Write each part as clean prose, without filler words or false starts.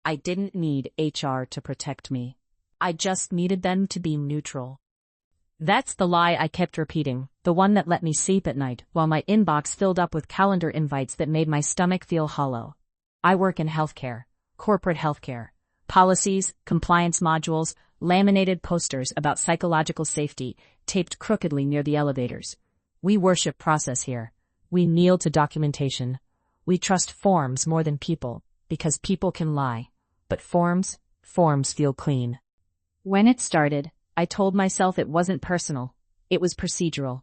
I didn't need HR to protect me. I just needed them to be neutral. That's the lie I kept repeating, the one that let me sleep at night while my inbox filled up with calendar invites that made my stomach feel hollow. I work in healthcare, corporate healthcare. Policies, compliance modules, laminated posters about psychological safety, taped crookedly near the elevators. We worship process here. We kneel to documentation. We trust forms more than people, because people can lie. But forms feel clean. When it started, I told myself it wasn't personal. It was procedural.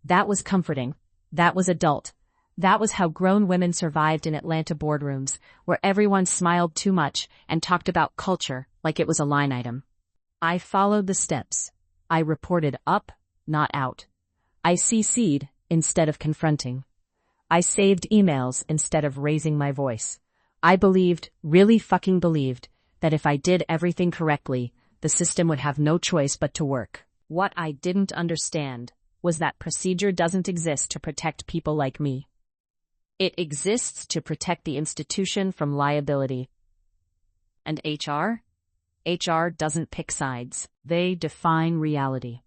That was comforting. That was adult. That was how grown women survived in Atlanta boardrooms, where everyone smiled too much and talked about culture like it was a line item. I followed the steps. I reported up, not out. I CC'd instead of confronting. I saved emails instead of raising my voice. I believed, really fucking believed, that if I did everything correctly, the system would have no choice but to work. What I didn't understand was that procedure doesn't exist to protect people like me. It exists to protect the institution from liability. And HR? HR doesn't pick sides. They define reality.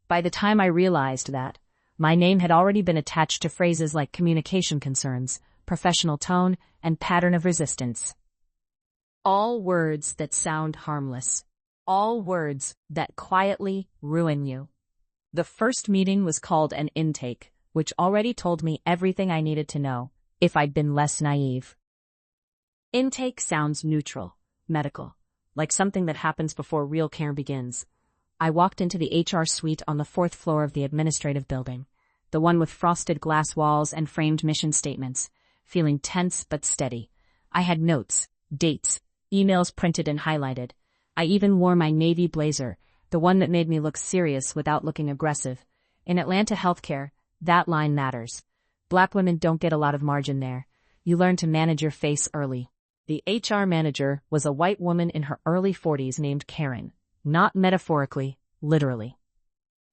By the time I realized that, my name had already been attached to phrases like communication concerns, professional tone, and pattern of resistance. All words that sound harmless. All words that quietly ruin you. The first meeting was called an intake, which already told me everything I needed to know, if I'd been less naive. Intake sounds neutral, medical, like something that happens before real care begins. I walked into the HR suite on the 4th floor of the administrative building, the one with frosted glass walls and framed mission statements, feeling tense but steady. I had notes, dates, emails printed and highlighted. I even wore my navy blazer, the one that made me look serious without looking aggressive. In Atlanta healthcare, that line matters. Black women don't get a lot of margin there. You learn to manage your face early. The HR manager was a white woman in her early 40s named Karen, not metaphorically, literally.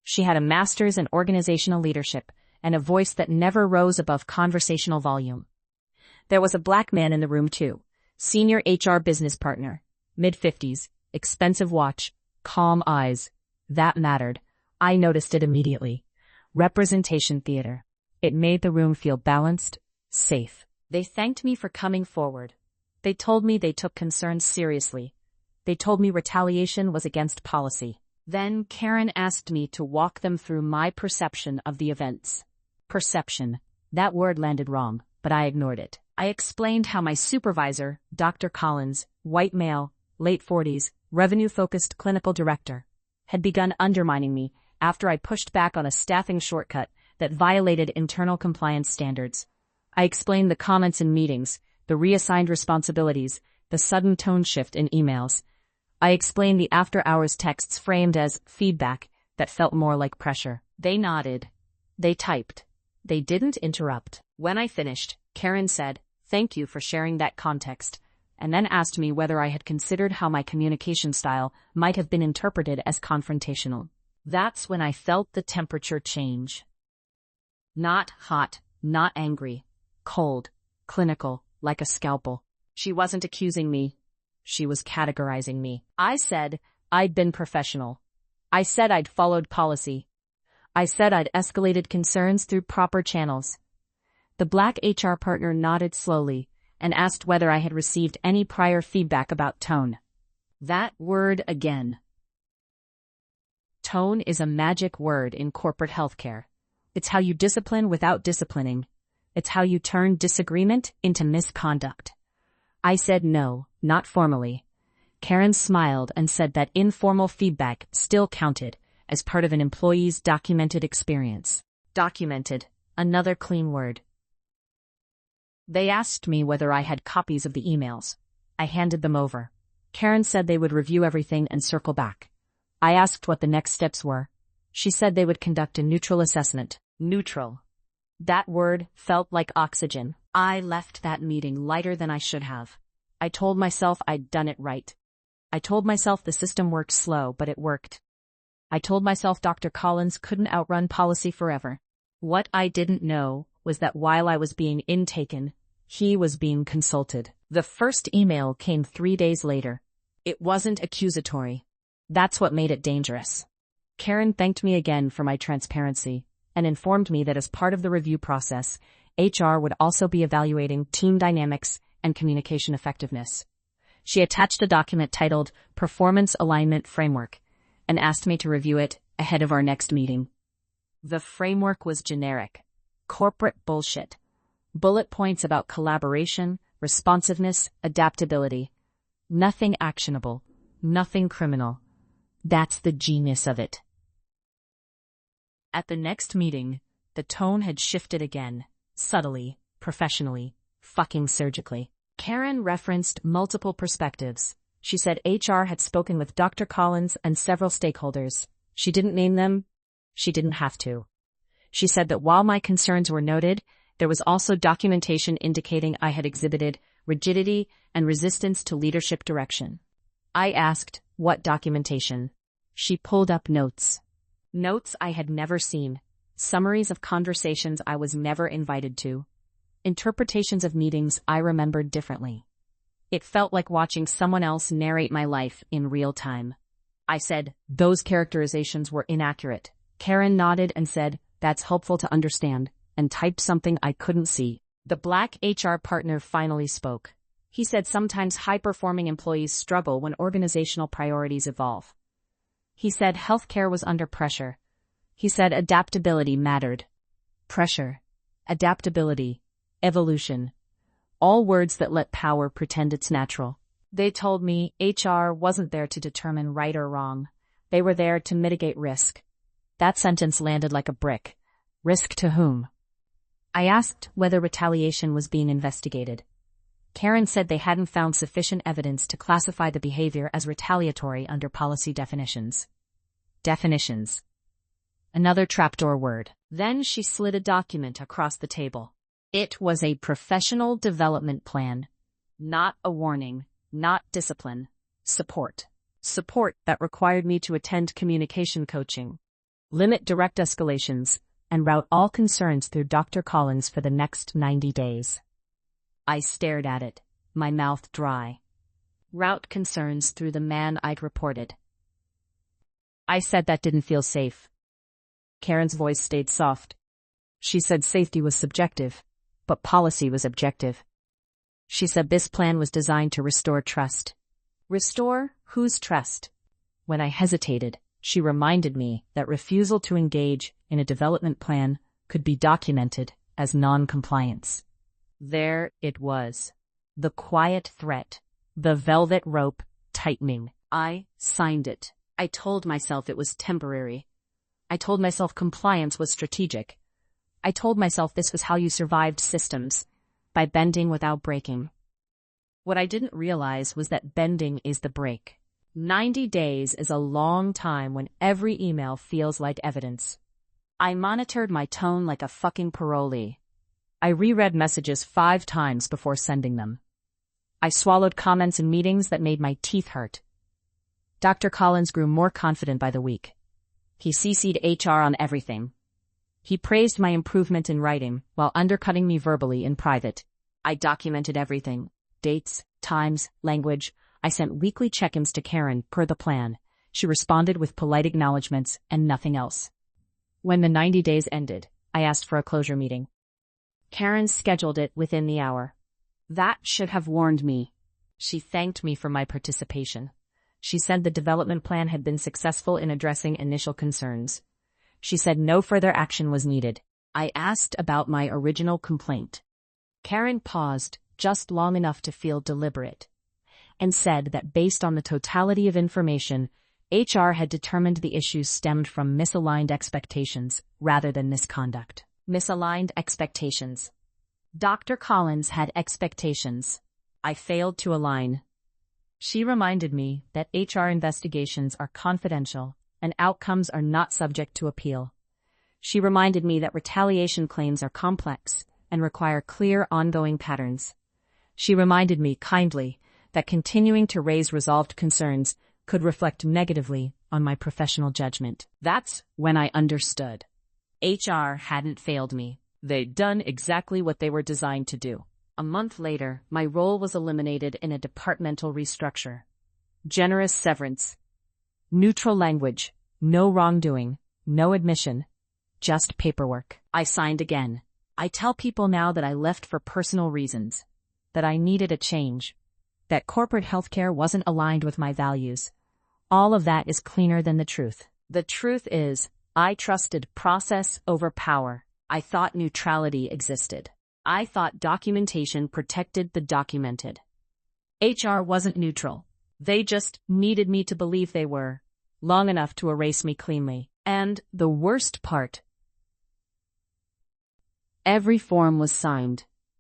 She had a master's in organizational leadership and a voice that never rose above conversational volume. There was a black man in the room too. Senior HR business partner, mid-50s, expensive watch, calm eyes. That mattered. I noticed it immediately. Representation theater. It made the room feel balanced, safe. They thanked me for coming forward. They told me they took concerns seriously. They told me retaliation was against policy. Then Karen asked me to walk them through my perception of the events. Perception. That word landed wrong, but I ignored it. I explained how my supervisor, Dr. Collins, white male, late 40s, revenue-focused clinical director, had begun undermining me after I pushed back on a staffing shortcut that violated internal compliance standards. I explained the comments in meetings, the reassigned responsibilities, the sudden tone shift in emails. I explained the after-hours texts framed as feedback that felt more like pressure. They nodded. They typed. They didn't interrupt. When I finished, Karen said, "Thank you for sharing that context," and then asked me whether I had considered how my communication style might have been interpreted as confrontational. That's when I felt the temperature change. Not hot, not angry, cold, clinical, like a scalpel. She wasn't accusing me. She was categorizing me. I said I'd been professional. I said I'd followed policy. I said I'd escalated concerns through proper channels. The black HR partner nodded slowly and asked whether I had received any prior feedback about tone. That word again. Tone is a magic word in corporate healthcare. It's how you discipline without disciplining. It's how you turn disagreement into misconduct. I said no, not formally. Karen smiled and said that informal feedback still counted as part of an employee's documented experience. Documented, another clean word. They asked me whether I had copies of the emails. I handed them over. Karen said they would review everything and circle back. I asked what the next steps were. She said they would conduct a neutral assessment. Neutral. That word felt like oxygen. I left that meeting lighter than I should have. I told myself I'd done it right. I told myself the system worked slow, but it worked. I told myself Dr. Collins couldn't outrun policy forever. What I didn't know was that while I was being intaken, he was being consulted. The first email came 3 days later. It wasn't accusatory. That's what made it dangerous. Karen thanked me again for my transparency and informed me that as part of the review process, HR would also be evaluating team dynamics and communication effectiveness. She attached a document titled Performance Alignment Framework and asked me to review it ahead of our next meeting. The framework was generic. Corporate bullshit. Bullet points about collaboration, responsiveness, adaptability. Nothing actionable. Nothing criminal. That's the genius of it. At the next meeting, the tone had shifted again. Subtly, professionally, fucking surgically. Karen referenced multiple perspectives. She said HR had spoken with Dr. Collins and several stakeholders. She didn't name them. She didn't have to. She said that while my concerns were noted, there was also documentation indicating I had exhibited rigidity and resistance to leadership direction. I asked, what documentation? She pulled up notes. Notes I had never seen. Summaries of conversations I was never invited to. Interpretations of meetings I remembered differently. It felt like watching someone else narrate my life in real time. I said, those characterizations were inaccurate. Karen nodded and said, that's helpful to understand, and typed something I couldn't see. The black HR partner finally spoke. He said sometimes high-performing employees struggle when organizational priorities evolve. He said healthcare was under pressure. He said adaptability mattered. Pressure, adaptability, evolution. All words that let power pretend it's natural. They told me HR wasn't there to determine right or wrong. They were there to mitigate risk. That sentence landed like a brick. Risk to whom? I asked whether retaliation was being investigated. Karen said they hadn't found sufficient evidence to classify the behavior as retaliatory under policy definitions. Definitions. Another trapdoor word. Then she slid a document across the table. It was a professional development plan. Not a warning, not discipline. Support. Support that required me to attend communication coaching, limit direct escalations, and route all concerns through Dr. Collins for the next 90 days. I stared at it, my mouth dry. Route concerns through the man I'd reported. I said that didn't feel safe. Karen's voice stayed soft. She said safety was subjective, but policy was objective. She said this plan was designed to restore trust. Restore whose trust? When I hesitated, she reminded me that refusal to engage in a development plan could be documented as non-compliance. There it was. The quiet threat. The velvet rope tightening. I signed it. I told myself it was temporary. I told myself compliance was strategic. I told myself this was how you survived systems, by bending without breaking. What I didn't realize was that bending is the break. 90 days is a long time when every email feels like evidence. I monitored my tone like a fucking parolee. I reread messages 5 times before sending them. I swallowed comments in meetings that made my teeth hurt. Dr. Collins grew more confident by the week. He CC'd HR on everything. He praised my improvement in writing while undercutting me verbally in private. I documented everything. Dates, times, language. I sent weekly check-ins to Karen per the plan. She responded with polite acknowledgments and nothing else. When the 90 days ended, I asked for a closure meeting. Karen scheduled it within the hour. That should have warned me. She thanked me for my participation. She said the development plan had been successful in addressing initial concerns. She said no further action was needed. I asked about my original complaint. Karen paused just long enough to feel deliberate, and said that based on the totality of information, HR had determined the issues stemmed from misaligned expectations rather than misconduct. Misaligned expectations. Dr. Collins had expectations. I failed to align. She reminded me that HR investigations are confidential and outcomes are not subject to appeal. She reminded me that retaliation claims are complex and require clear ongoing patterns. She reminded me kindly that continuing to raise resolved concerns could reflect negatively on my professional judgment. That's when I understood. HR hadn't failed me. They'd done exactly what they were designed to do. A month later, my role was eliminated in a departmental restructure. Generous severance. Neutral language. No wrongdoing. No admission. Just paperwork. I signed again. I tell people now that I left for personal reasons. That I needed a change. That corporate healthcare wasn't aligned with my values. All of that is cleaner than the truth. The truth is, I trusted process over power. I thought neutrality existed. I thought documentation protected the documented. HR wasn't neutral. They just needed me to believe they were, long enough to erase me cleanly. And the worst part, every form was signed,